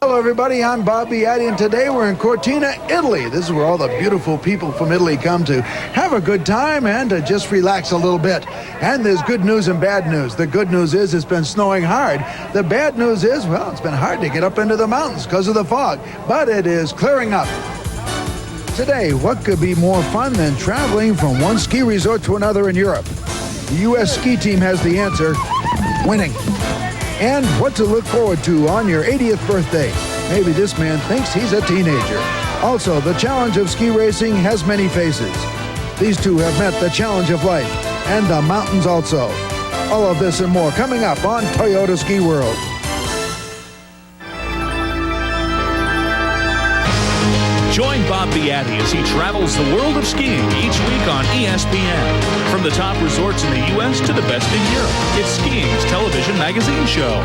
Hello everybody, I'm Bob Beattie, and today we're in Cortina, Italy. This is where all the beautiful people from Italy come to have a good time and to just relax a little bit. And there's good news and bad news. The good news is it's been snowing hard. The bad news is, well, it's been hard to get up into the mountains because of the fog, but it is clearing up. Today, what could be more fun than traveling from one ski resort to another in Europe? The U.S. ski team has the answer: winning. And what to look forward to on your 80th birthday. Maybe this man thinks he's a teenager. Also, the challenge of ski racing has many faces. These two have met the challenge of life, and the mountains also. All of this and more coming up on Toyota Ski World. Join Bob Beattie as he travels the world of skiing each week on ESPN. From the top resorts in the U.S. to the best in Europe, it's skiing's television magazine show.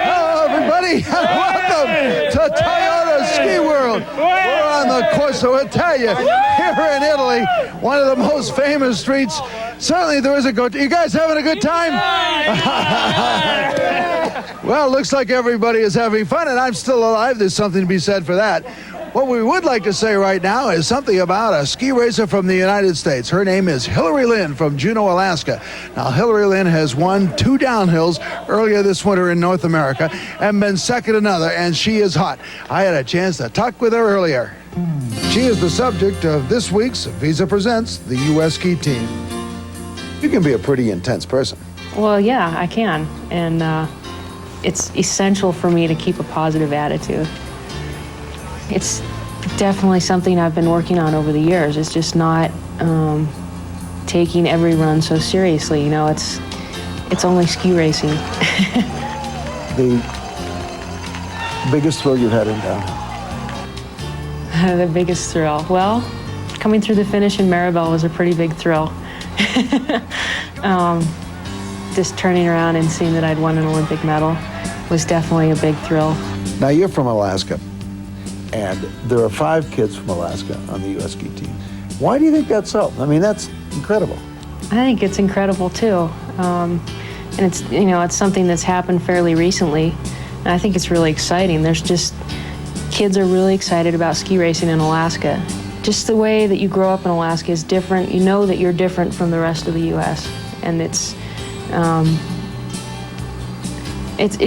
Hello, everybody. Welcome to Toyota Ski World. We're on the Corso Italy here in Italy, one of the most famous streets. Certainly there is a good... You guys having a good time? Well, looks like everybody is having fun, and I'm still alive. There's something to be said for that. What we would like to say right now is something about a ski racer from the United States. Her name is Hillary Lynn from Juneau, Alaska. Now, Hillary Lynn has won 2 downhills earlier this winter in North America and been second another, and she is hot. I had a chance to talk with her earlier. She is the subject of this week's Visa Presents the U.S. Ski Team. You can be a pretty intense person. Well, yeah, I can. And it's essential for me to keep a positive attitude. It's definitely something I've been working on over the years. It's just not taking every run so seriously. You know, it's only ski racing. The biggest thrill you've had in downhill? The biggest thrill? Well, coming through the finish in Maribel was a pretty big thrill. Just turning around and seeing that I'd won an Olympic medal was definitely a big thrill. Now, you're from Alaska, and there are 5 kids from Alaska on the U.S. ski team. Why do you think that's so? I mean, that's incredible. I think it's incredible, too. And it's, you know, it's something that's happened fairly recently, and I think it's really exciting. There's just, kids are really excited about ski racing in Alaska. Just the way that you grow up in Alaska is different. You know that you're different from the rest of the U.S., and it's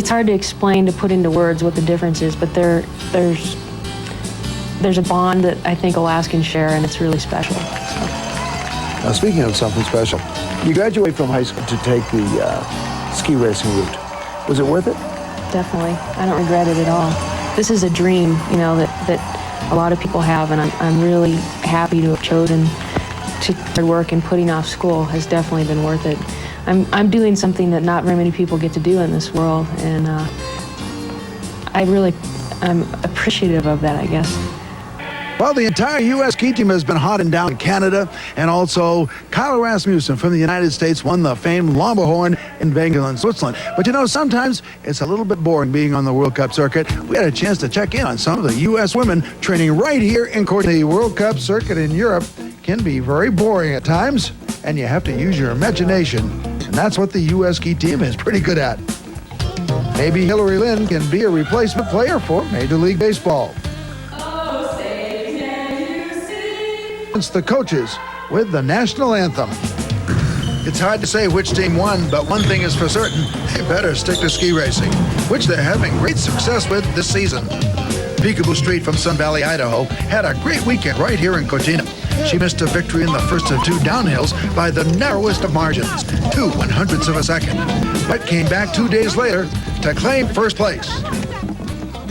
hard to explain, to put into words what the difference is, but there's a bond that I think Alaskans share, and it's really special. So. Now, speaking of something special, you graduated from high school to take the ski racing route. Was it worth it? Definitely. I don't regret it at all. This is a dream, you know, that a lot of people have, and I'm really happy to have chosen to hard work, and putting off school has definitely been worth it. I'm doing something that not very many people get to do in this world, and I'm appreciative of that, I guess. Well, the entire U.S. ski team has been hot and down in Canada, and also Kyle Rasmussen from the United States won the famed Lomberhorn in Wengelen, Switzerland. But you know, sometimes it's a little bit boring being on the World Cup circuit. We had a chance to check in on some of the U.S. women training right here in Cortina. The World Cup circuit in Europe can be very boring at times, and you have to use your imagination, and that's what the U.S. ski team is pretty good at. Maybe Hillary Lynn can be a replacement player for Major League Baseball. It's the coaches with the national anthem. It's hard to say which team won, but one thing is for certain: they better stick to ski racing, which they're having great success with this season. Picabo Street from Sun Valley, Idaho, had a great weekend right here in Cortina. She missed a victory in the first of 2 downhills by the narrowest of margins, 2/100ths of a second, but came back 2 days later to claim first place.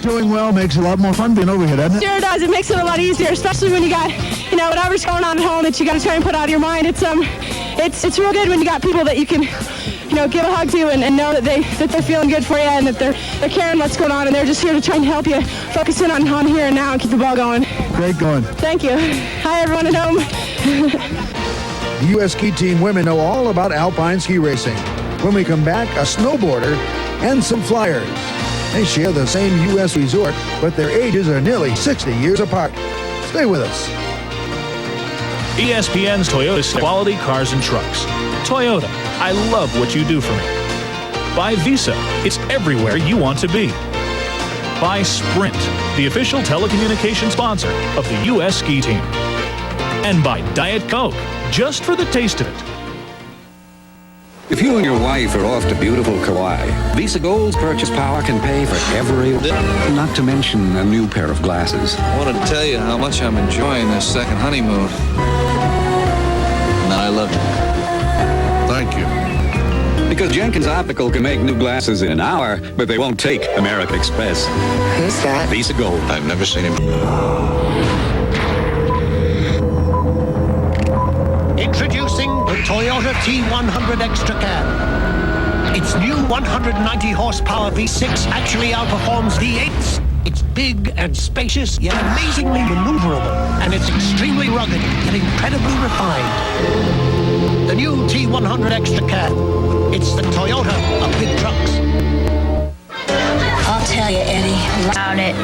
Doing well makes it a lot more fun being over here, doesn't it? Sure does. It makes it a lot easier, especially when you got, you know, whatever's going on at home that you got to try and put out of your mind. It's real good when you got people that you can, you know, give a hug to and know that they're feeling good for you, and that they're caring what's going on, and they're just here to try and help you focus in on here and now and keep the ball going. Great going. Thank you. Hi, everyone at home. The U.S. ski team women know all about alpine ski racing. When we come back, a snowboarder and some flyers. They share the same U.S. resort, but their ages are nearly 60 years apart. Stay with us. ESPN's Toyota quality cars and trucks. Toyota, I love what you do for me. By Visa, it's everywhere you want to be. By Sprint, the official telecommunications sponsor of the U.S. ski team. And by Diet Coke, just for the taste of it. If you and your wife are off to beautiful Kauai, Visa Gold's purchase power can pay for every... Not to mention a new pair of glasses. I wanted to tell you how much I'm enjoying this second honeymoon. And that I love you. Thank you. Because Jenkins Optical can make new glasses in an hour, but they won't take American Express. Who's that? Visa Gold. I've never seen him. Introducing the Toyota T100 Extra Cab. Its new 190 horsepower V6 actually outperforms V8s. It's big and spacious, yet amazingly maneuverable, and it's extremely rugged, yet incredibly refined. The new T100 Extra Cab. It's the Toyota of big trucks. I'll tell you, Eddie, around it.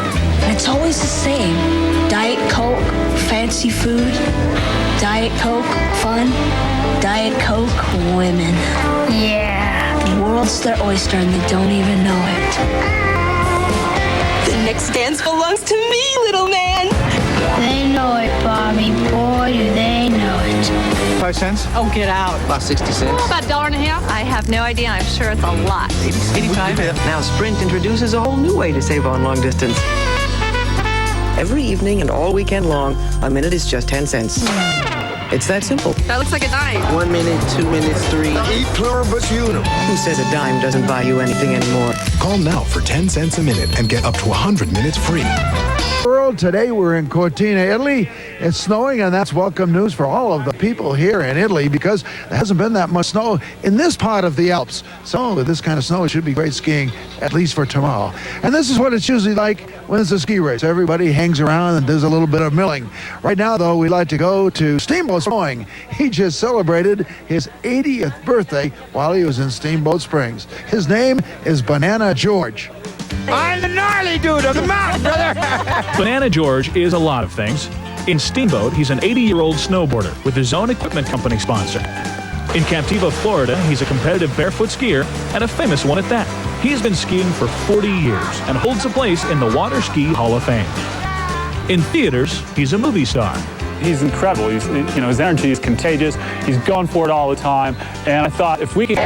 And it's always the same. Diet Coke, fancy food. Diet Coke, fun. Diet Coke, women. Yeah. The world's their oyster and they don't even know it. The next dance belongs to me, little man. They know it, Bobby. Boy, do they know it. 5 cents? Oh, get out. About 60 cents. About $1.50? I have no idea. I'm sure it's a lot. 85. Now Sprint introduces a whole new way to save on long distance. Every evening and all weekend long, a minute is just 10 cents. It's that simple. That looks like a dime. 1 minute, 2 minutes, 3. E pluribus unum. Who says a dime doesn't buy you anything anymore? Call now for 10 cents a minute and get up to 100 minutes free. World, today we're in Cortina, Italy. It's snowing, and that's welcome news for all of the people here in Italy because there hasn't been that much snow in this part of the Alps. So with this kind of snow, it should be great skiing, at least for tomorrow. And this is what it's usually like when it's a ski race. Everybody hangs around and does a little bit of milling. Right now, though, we like to go to Steamboat Springs. He just celebrated his 80th birthday while he was in Steamboat Springs. His name is Banana George. I'm the gnarly dude of the mountain, brother! Banana George is a lot of things. In Steamboat, he's an 80-year-old snowboarder with his own equipment company sponsor. In Captiva, Florida, he's a competitive barefoot skier and a famous one at that. He has been skiing for 40 years and holds a place in the Water Ski Hall of Fame. In theaters, he's a movie star. He's incredible. His energy is contagious. He's going for it all the time. And I thought if we could...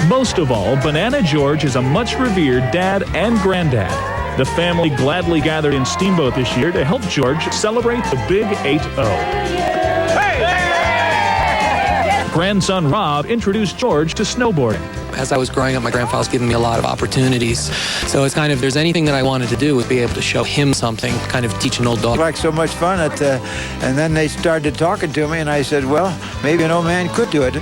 Most of all, Banana George is a much-revered dad and granddad. The family gladly gathered in Steamboat this year to help George celebrate the Big 8-0. Grandson Rob introduced George to snowboarding. As I was growing up, my grandfather was giving me a lot of opportunities. So it's kind of, if there's anything that I wanted to do, was be able to show him something, kind of teach an old dog. Like so much fun, and then they started talking to me, and I said, well, maybe an old man could do it.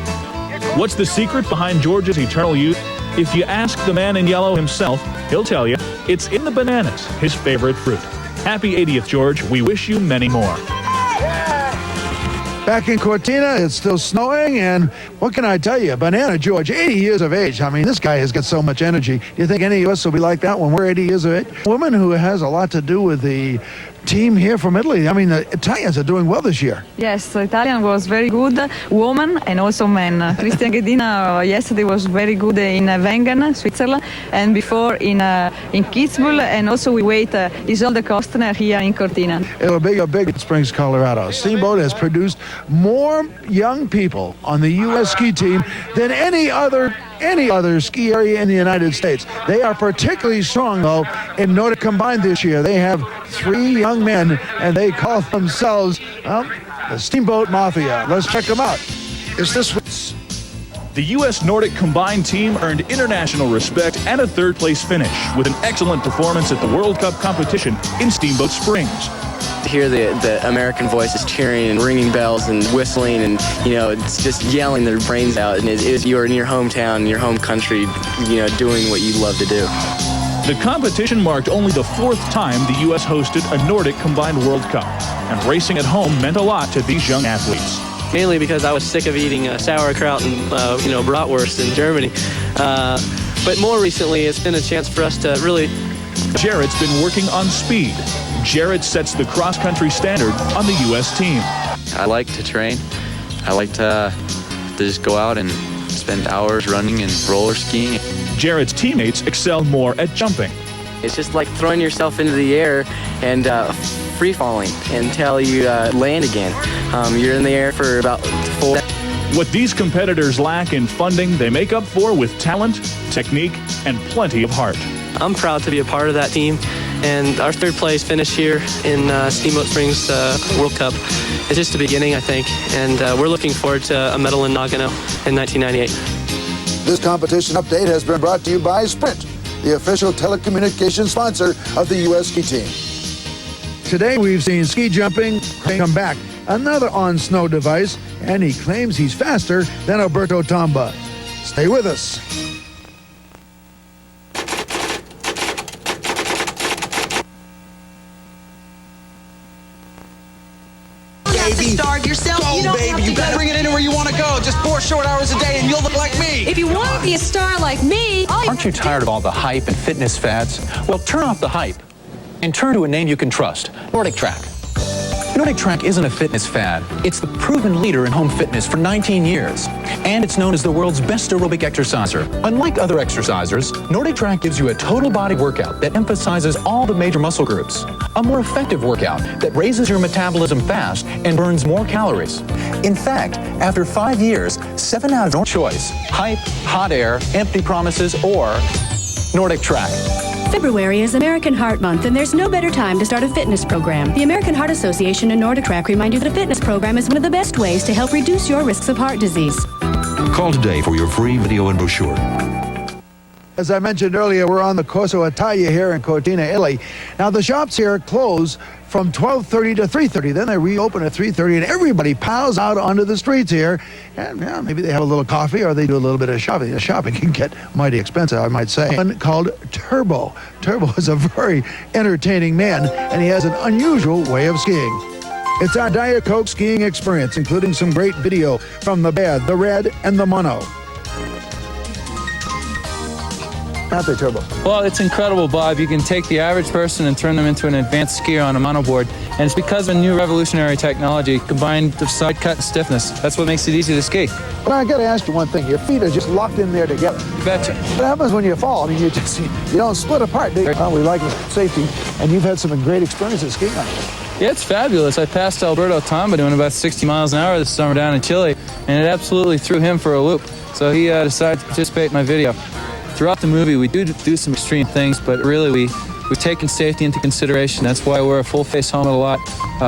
What's the secret behind George's eternal youth? If you ask the man in yellow himself, he'll tell you it's in the bananas, his favorite fruit. Happy 80th, George. We wish you many more. Back in Cortina, it's still snowing, and what can I tell you? Banana George, 80 years of age. I mean, this guy has got so much energy. Do you think any of us will be like that when we're 80 years of age? A woman who has a lot to do with the team here from Italy. I mean, the Italians are doing well this year. Yes, so Italian was very good, woman and also men. Christian Ghedina yesterday was very good in Wengen, Switzerland, and before in Kitzbühel, and also we wait Isolde Kostner here in Cortina. It'll be a big Springs, Colorado. Steamboat has produced more young people on the U.S. ski team than any other ski area in the United States. They are particularly strong, though, in Nordic Combined this year. They have 3 young men, and they call themselves the Steamboat Mafia. Let's check them out. Is this... The U.S. Nordic Combined team earned international respect and a 3rd-place finish with an excellent performance at the World Cup competition in Steamboat Springs. To hear the American voices cheering and ringing bells and whistling and, it's just yelling their brains out. And you're in your hometown, your home country, doing what you love to do. The competition marked only the 4th time the U.S. hosted a Nordic Combined World Cup, and racing at home meant a lot to these young athletes. Mainly because I was sick of eating sauerkraut and, bratwurst in Germany. But more recently, it's been a chance for us to really... Jarrett's been working on speed. Jarrett sets the cross-country standard on the U.S. team. I like to train. I like to just go out and spend hours running and roller skiing. Jarrett's teammates excel more at jumping. It's just like throwing yourself into the air and free falling until you land again. You're in the air for about 4 seconds. What these competitors lack in funding, they make up for with talent, technique, and plenty of heart. I'm proud to be a part of that team, and our third place finish here in Steamboat Springs World Cup is just the beginning, I think, and we're looking forward to a medal in Nagano in 1998. This competition update has been brought to you by Sprint, the official telecommunications sponsor of the U.S. ski team. Today we've seen ski jumping come back, another on-snow device, and he claims he's faster than Alberto Tomba. Stay with us. Starve yourself. Go, you don't baby. You better bring it in where you want to go. Just 4 short hours a day and you'll look like me. If you want to be a star like me, aren't you tired of all the hype and fitness fads? Well, turn off the hype and turn to a name you can trust, Nordic Track. Nordic Track isn't a fitness fad. It's the proven leader in home fitness for 19 years. And it's known as the world's best aerobic exerciser. Unlike other exercisers, Nordic Track gives you a total body workout that emphasizes all the major muscle groups. A more effective workout that raises your metabolism fast and burns more calories. In fact, after 5 years, 7 out of your choice: hype, hot air, empty promises, or Nordic Track. February is American Heart Month, and there's no better time to start a fitness program. The American Heart Association and Nordic Track remind you that a fitness program is one of the best ways to help reduce your risks of heart disease. Call today for your free video and brochure. As I mentioned earlier, we're on the Corso Italia here in Cortina, Italy. Now, the shops here close from 12:30 to 3:30. Then they reopen at 3:30, and everybody piles out onto the streets here. And yeah, maybe they have a little coffee or they do a little bit of shopping. The shopping can get mighty expensive, I might say. One called Turbo. Turbo is a very entertaining man, and he has an unusual way of skiing. It's our Diet Coke skiing experience, including some great video from the Bad, the Red, and the Mono. Not the Turbo. Well, it's incredible, Bob. You can take the average person and turn them into an advanced skier on a monoboard. And it's because of a new revolutionary technology combined with side cut and stiffness. That's what makes it easy to ski. But I got to ask you one thing. Your feet are just locked in there together. Betcha. What happens when you fall? I mean, you don't split apart, do you? Well, we like safety, and you've had some great experiences skiing on it. Yeah, it's fabulous. I passed Alberto Tomba doing about 60 miles an hour this summer down in Chile, and it absolutely threw him for a loop. So he decided to participate in my video. Throughout the movie, we do some extreme things, but really we've taken safety into consideration. That's why we're a full-face helmet a lot.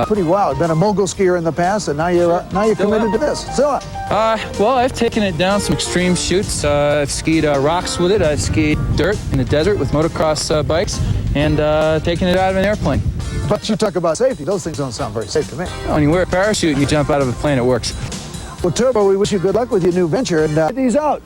Pretty wild. Been a mogul skier in the past, and now you're committed to this. So, well, I've taken it down some extreme chutes. I've skied rocks with it. I've skied dirt in the desert with motocross bikes, and taken it out of an airplane. But you talk about safety. Those things don't sound very safe to me. When you wear a parachute and you jump out of a plane, it works. Well, Turbo, we wish you good luck with your new venture, and get these out.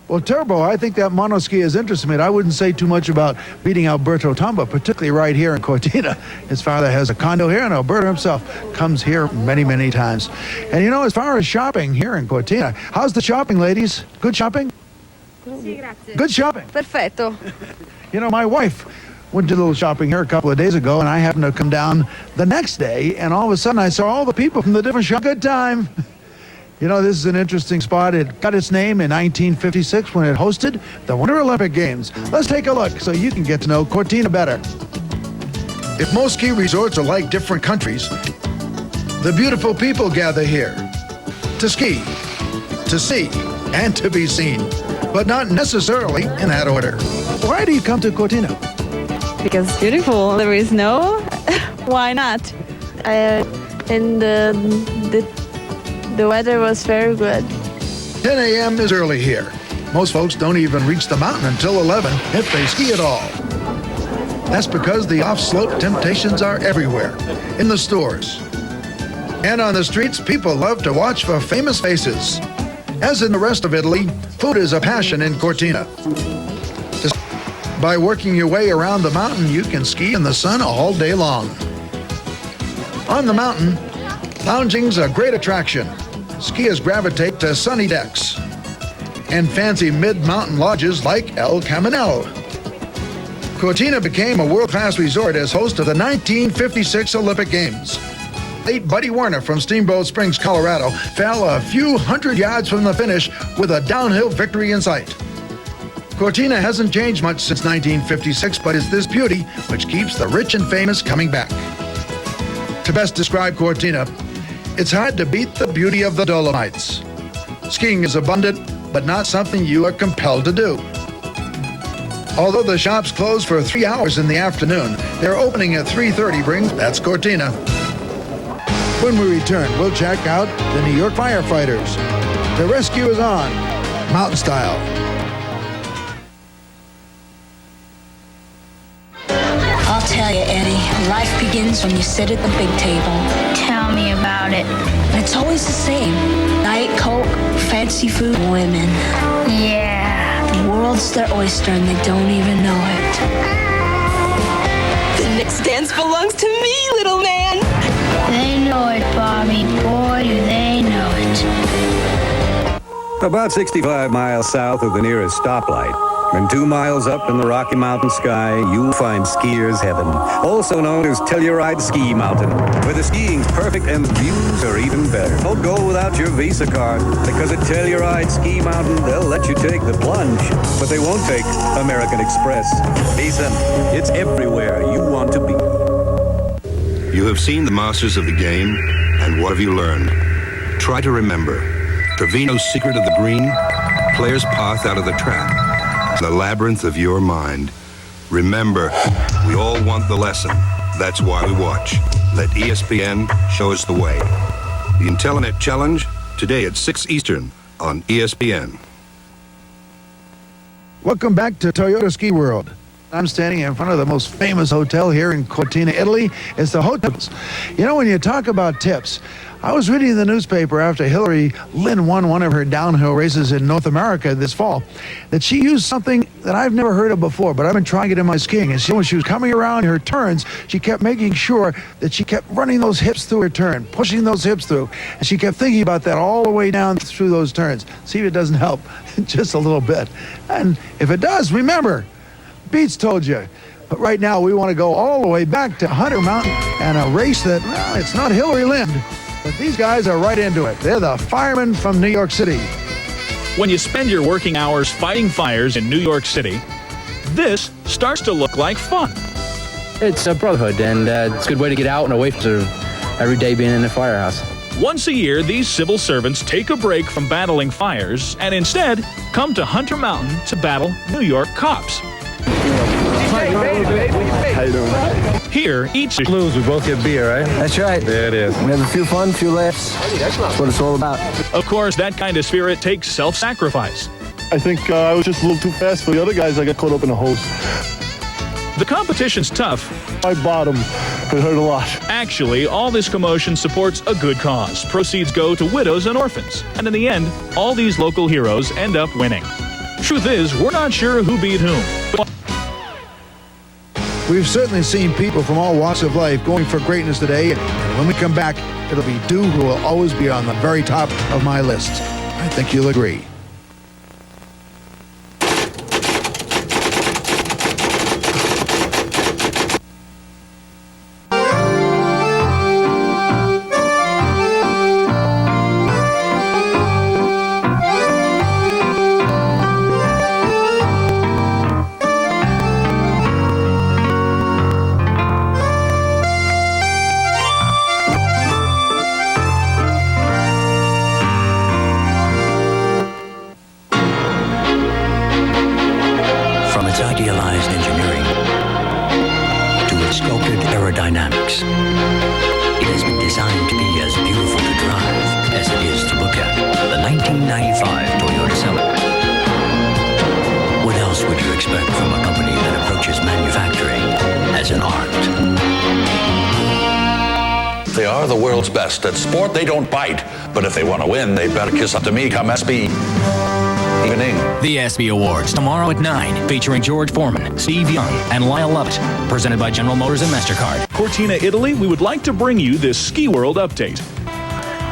Well, Turbo, I think that monoski is interesting. I wouldn't say too much about beating Alberto Tomba, particularly right here in Cortina. His father has a condo here, and Alberto himself comes here many, many times. And you know, as far as shopping here in Cortina, how's the shopping, ladies? Good shopping? Sì, grazie. Good shopping. Perfetto. You know, my wife went to a little shopping here a couple of days ago, and I happened to come down the next day, and all of a sudden I saw all the people from the different shops. Good time. You know, this is an interesting spot. It got its name in 1956 when it hosted the Winter Olympic Games. Let's take a look so you can get to know Cortina better. If most ski resorts are like different countries, the beautiful people gather here to ski, to see, and to be seen, but not necessarily in that order. Why do you come to Cortina? Because it's beautiful. There is snow. Why not? And the weather was very good. 10 a.m. is early here. Most folks don't even reach the mountain until 11 if they ski at all. That's because the off-slope temptations are everywhere, in the stores. And on the streets, people love to watch for famous faces. As in the rest of Italy, food is a passion in Cortina. By working your way around the mountain, you can ski in the sun all day long. On the mountain, lounging's a great attraction. Skiers gravitate to sunny decks and fancy mid-mountain lodges like El Caminel. Cortina became a world-class resort as host of the 1956 Olympic Games. Late Buddy Warner from Steamboat Springs, Colorado, fell a few hundred yards from the finish with a downhill victory in sight. Cortina hasn't changed much since 1956, but it's this beauty which keeps the rich and famous coming back. To best describe Cortina, it's hard to beat the beauty of the Dolomites. Skiing is abundant, but not something you are compelled to do. Although the shops close for 3 hours in the afternoon, they're opening at 3:30. That's Cortina. When we return, we'll check out the New York firefighters. The rescue is on, mountain style. I'll tell you, Eddie, life begins when you sit at the big table. Tell me about it. And it's always the same. Diet Coke, fancy food, women. Yeah. The world's their oyster and they don't even know it. The next dance belongs to me, little man. They know it, Bobby. Boy, do they know it. About 65 miles south of the nearest stoplight, and 2 miles up in the Rocky Mountain sky, you'll find skier's heaven, also known as Telluride Ski Mountain, where the skiing's perfect and the views are even better. Don't go without your Visa card, because at Telluride Ski Mountain, they'll let you take the plunge, but they won't take American Express. Visa, it's everywhere you want to be. You have seen the masters of the game, and what have you learned? Try to remember. Trevino's secret of the green, player's path out of the trap, the labyrinth of your mind. Remember, we all want the lesson. That's why we watch. Let ESPN show us the way. The Intellinet Challenge, today at 6 Eastern on ESPN. Welcome back to Toyota Ski World. I'm standing in front of the most famous hotel here in Cortina, Italy. It's the Hotels. You know, when you talk about tips, I was reading the newspaper after Hillary Lynn won one of her downhill races in North America this fall, that she used something that I've never heard of before, but I've been trying it in my skiing. And when she was coming around her turns, she kept making sure that she kept running those hips through her turn, pushing those hips through. And she kept thinking about that all the way down through those turns. See if it doesn't help just a little bit. And if it does, remember, Beats told you. But right now, we want to go all the way back to Hunter Mountain and a race that, well, it's not Hillary Lynn, but these guys are right into it. They're the firemen from New York City. When you spend your working hours fighting fires in New York City, this starts to look like fun. It's a brotherhood, and it's a good way to get out and away from sort of every day being in the firehouse. Once a year, these civil servants take a break from battling fires and instead come to Hunter Mountain to battle New York cops. How you doing? Here, each lose, we both get beer, right? That's right. There it is. We have a few fun, few laughs. That's what it's all about. Of course, that kind of spirit takes self-sacrifice. I think I was just a little too fast for the other guys. I got caught up in a hose. The competition's tough. My bottom, it hurt a lot. Actually, all this commotion supports a good cause. Proceeds go to widows and orphans. And in the end, all these local heroes end up winning. Truth is, we're not sure who beat whom. We've certainly seen people from all walks of life going for greatness today. And when we come back, it'll be Dew who will always be on the very top of my list. I think you'll agree. idealized engineering to its sculpted aerodynamics. It has been designed to be as beautiful to drive as it is to look at. The 1995 Toyota Celica. What else would you expect from a company that approaches manufacturing as an art? They are the world's best. At sport, they don't bite. But if they want to win, they better kiss up to me come SB. Evening. The ESPY Awards, tomorrow at 9, featuring George Foreman, Steve Young, and Lyle Lovett. Presented by General Motors and MasterCard. Cortina, Italy, we would like to bring you this Ski World update.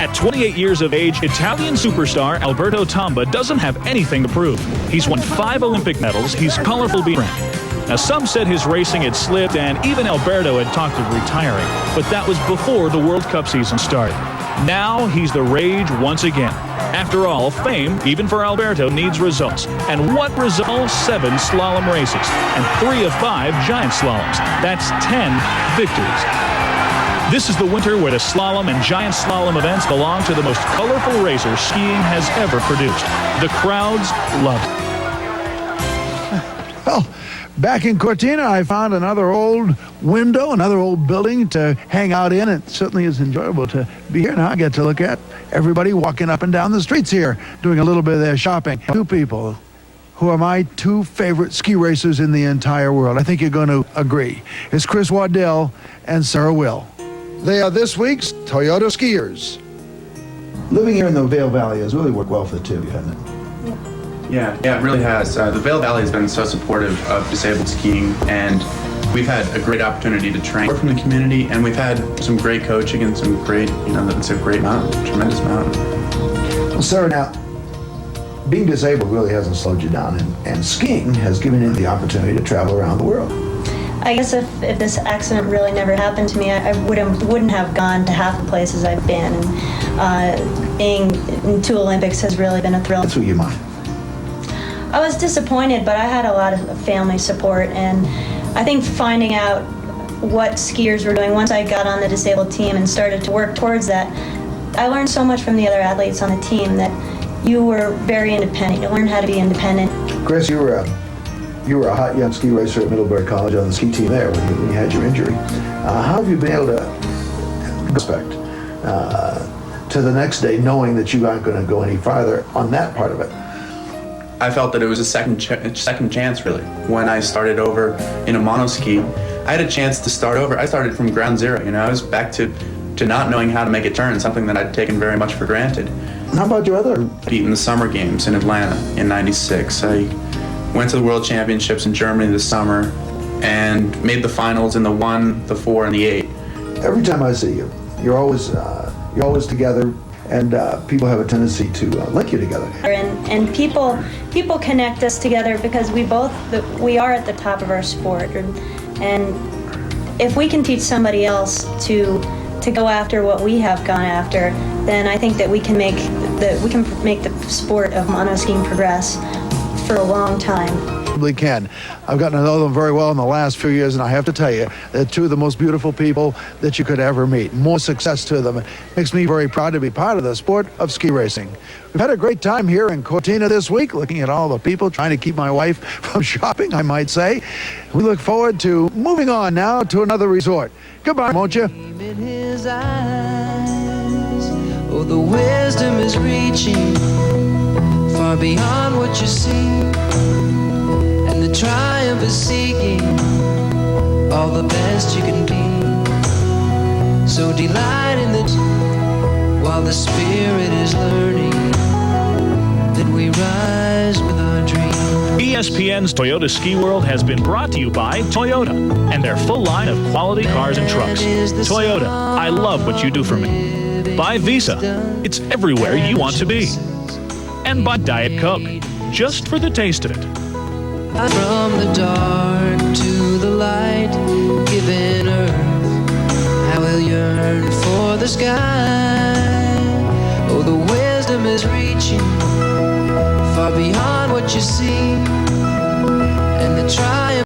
At 28 years of age, Italian superstar Alberto Tomba doesn't have anything to prove. He's won 5 Olympic medals, he's colorful beyond. Now, some said his racing had slipped, and even Alberto had talked of retiring, but that was before the World Cup season started. Now he's the rage once again. After all, fame, even for Alberto, needs results. And what results? 7 slalom races and 3 of 5 giant slaloms. That's 10 victories. This is the winter where the slalom and giant slalom events belong to the most colorful racers skiing has ever produced. The crowds love it. Well, back in Cortina, I found another old window, another old building to hang out in. It certainly is enjoyable to be here. Now I get to look at everybody walking up and down the streets here, doing a little bit of their shopping. 2 people who are my 2 favorite ski racers in the entire world. I think you're going to agree. It's Chris Waddell and Sarah Will. They are this week's Toyota skiers. Living here in the Vail Valley has really worked well for the 2 of you, hasn't it? Yeah, it really has. The Vail Valley has been so supportive of disabled skiing, and we've had a great opportunity to train from the community, and we've had some great coaching and some great, it's a great mountain, tremendous mountain. Well, Sarah, now, being disabled really hasn't slowed you down, and skiing has given you the opportunity to travel around the world. I guess if this accident really never happened to me, I wouldn't have gone to half the places I've been. And being in 2 Olympics has really been a thrill. That's what you mind. I was disappointed, but I had a lot of family support, and I think finding out what skiers were doing once I got on the disabled team and started to work towards that, I learned so much from the other athletes on the team that you were very independent. You learned how to be independent. Chris, you were a hot young ski racer at Middlebury College on the ski team there when you had your injury. How have you been able to respect to the next day, knowing that you aren't going to go any farther on that part of it? I felt that it was a second chance, really. When I started over in a monoski, I had a chance to start over. I started from ground zero. I was back to not knowing how to make a turn, something that I'd taken very much for granted. How about your other? Beat in the Summer Games in Atlanta in '96. I went to the World Championships in Germany this summer and made the finals in the 1, the 4, and the 8. Every time I see you, you're always together, and people have a tendency to link you together. And people connect us together because we are at the top of our sport, and if we can teach somebody else to go after what we have gone after, then I think that we can make the sport of monoskiing progress for a long time. Probably can. I've gotten to know them very well in the last few years, and I have to tell you, they're 2 of the most beautiful people that you could ever meet. More success to them. It makes me very proud to be part of the sport of ski racing. We've had a great time here in Cortina this week, looking at all the people, trying to keep my wife from shopping, I might say. We look forward to moving on now to another resort. Goodbye, won't you? In his eyes, oh, the wisdom is reaching far beyond what you see, and the triumph is seeking all the best you can be. So delight in it while the spirit is learning, then we rise with our dream. ESPN's Toyota Ski World has been brought to you by Toyota and their full line of quality cars and trucks. Toyota, I love what you do for me. By Visa, it's everywhere you want to be. And by Diet Coke, just for the taste of it. From the dark to the light, given earth, I will yearn for the sky.